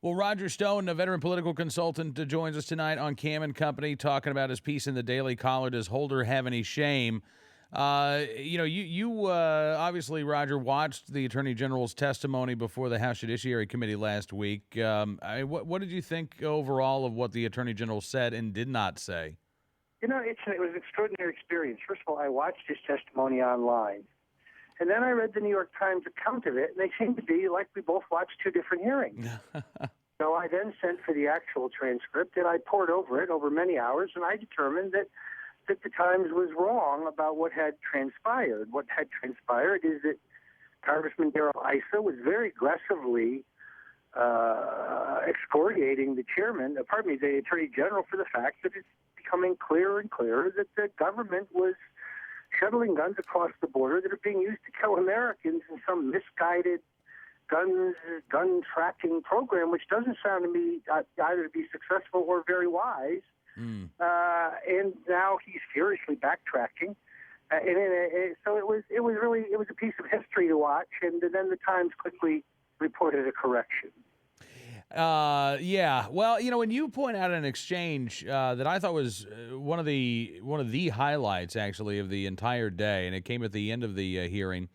Well, Roger Stone, a veteran political consultant, joins us tonight on Cam and Company, talking about his piece in the Daily Caller. Does Holder have any shame? You obviously, Roger, watched the Attorney General's testimony before the House Judiciary Committee last week. What did you think overall of what the Attorney General said and did not say? It was an extraordinary experience. First of all, I watched his testimony online, and then I read the New York Times account of it, and they seemed to be like we both watched two different hearings. So I then sent for the actual transcript, and I pored over it over many hours, and I determined that the Times was wrong about what had transpired. What had transpired is that Congressman Darrell Issa was very aggressively excoriating the Attorney General, for the fact that it's becoming clearer and clearer that the government was shuttling guns across the border that are being used to kill Americans in some misguided gun tracking program, which doesn't sound to me either to be successful or very wise. And now he's furiously backtracking. So it was a piece of history to watch, and then the Times quickly reported a correction. Yeah. Well, when you point out an exchange that I thought was one of the highlights, actually, of the entire day, and it came at the end of the hearing,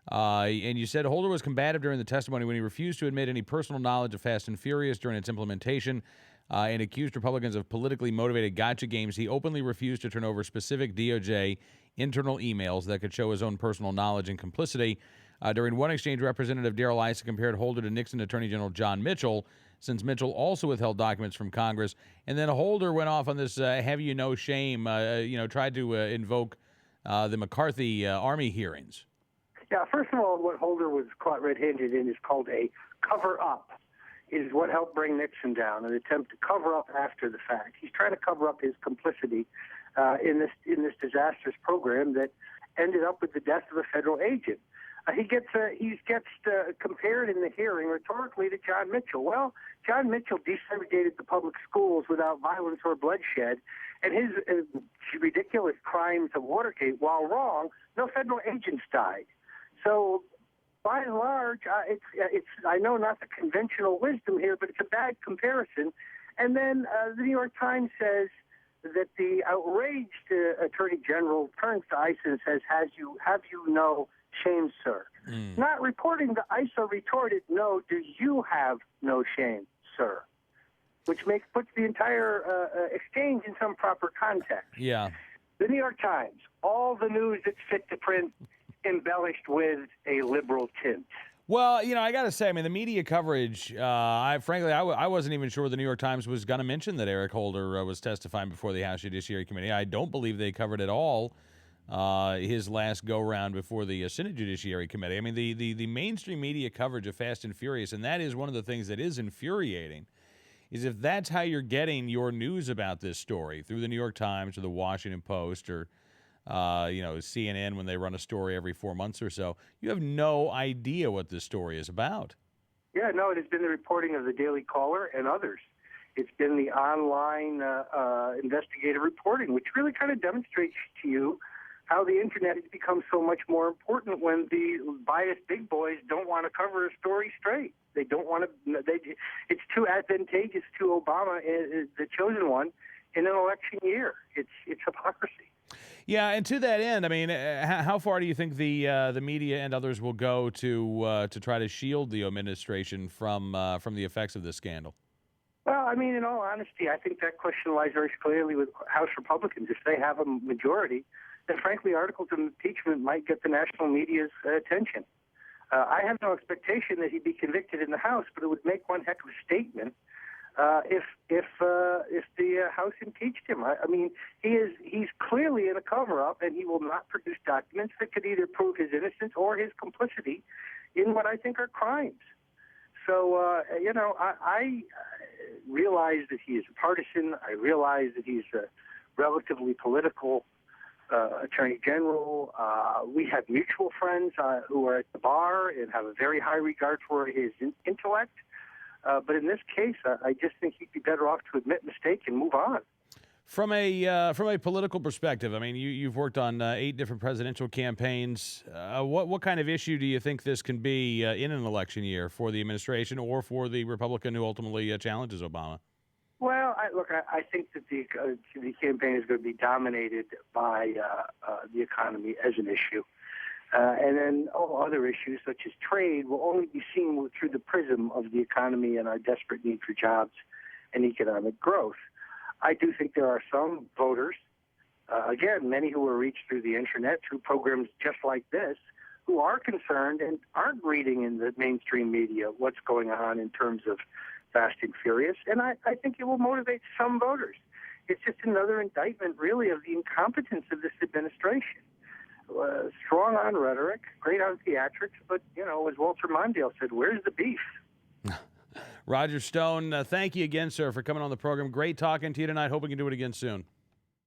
and you said Holder was combative during the testimony when he refused to admit any personal knowledge of Fast and Furious during its implementation and accused Republicans of politically motivated gotcha games. He openly refused to turn over specific DOJ internal emails that could show his own personal knowledge and complicity. During one exchange, Representative Darrell Issa compared Holder to Nixon Attorney General John Mitchell, since Mitchell also withheld documents from Congress. And then Holder went off on this have you no shame, tried to invoke the McCarthy Army hearings. Yeah, first of all, what Holder was caught red-handed in is called a cover-up. It is what helped bring Nixon down, an attempt to cover up after the fact. He's trying to cover up his complicity in this disastrous program that ended up with the death of a federal agent. He gets compared in the hearing rhetorically to John Mitchell. Well, John Mitchell desegregated the public schools without violence or bloodshed, and his ridiculous crimes of Watergate, while wrong, no federal agents died. So, by and large, it's I know not the conventional wisdom here, but it's a bad comparison. And then the New York Times says that the outraged Attorney General turns to Issa and says, have you no shame, sir? Not reporting that Issa retorted, no, do you have no shame, sir? Which puts the entire exchange in some proper context. Yeah. The New York Times, all the news that's fit to print, embellished with a liberal tint. Well, I got to say, the media coverage, I wasn't even sure the New York Times was going to mention that Eric Holder was testifying before the House Judiciary Committee. I don't believe they covered at all his last go-round before the Senate Judiciary Committee. The mainstream media coverage of Fast and Furious, and that is one of the things that is infuriating, is if that's how you're getting your news about this story, through the New York Times or the Washington Post or CNN when they run a story every 4 months or so, you have no idea what this story is about. Yeah, no, it has been the reporting of the Daily Caller and others. It's been the online investigative reporting, which really kind of demonstrates to you how the Internet has become so much more important when the biased big boys don't want to cover a story straight. They don't want to. It's too advantageous to Obama, the chosen one, in an election year. It's hypocrisy. Yeah, and to that end, how far do you think the media and others will go to try to shield the administration from the effects of this scandal? Well, in all honesty, I think that question lies very clearly with House Republicans. If they have a majority, then frankly, articles of impeachment might get the national media's attention. I have no expectation that he'd be convicted in the House, but it would make one heck of a statement if the House impeached him. He's clearly in a cover-up, and he will not produce documents that could either prove his innocence or his complicity in what I think are crimes. So, I realize that he is a partisan. I realize that he's a relatively political Attorney General. We have mutual friends who are at the bar and have a very high regard for his intellect. But in this case, I just think he'd be better off to admit mistake and move on. From a political perspective, I mean, you've worked on 8 different presidential campaigns. What kind of issue do you think this can be in an election year for the administration or for the Republican who ultimately challenges Obama? Well, I think that the campaign is going to be dominated by the economy as an issue. And then all other issues, such as trade, will only be seen through the prism of the economy and our desperate need for jobs and economic growth. I do think there are some voters, again, many who are reached through the internet, through programs just like this, who are concerned and aren't reading in the mainstream media what's going on in terms of Fast and Furious. And I think it will motivate some voters. It's just another indictment, really, of the incompetence of this administration. Strong on rhetoric, great on theatrics, but, as Walter Mondale said, where's the beef? Roger Stone, thank you again, sir, for coming on the program. Great talking to you tonight. Hope we can do it again soon.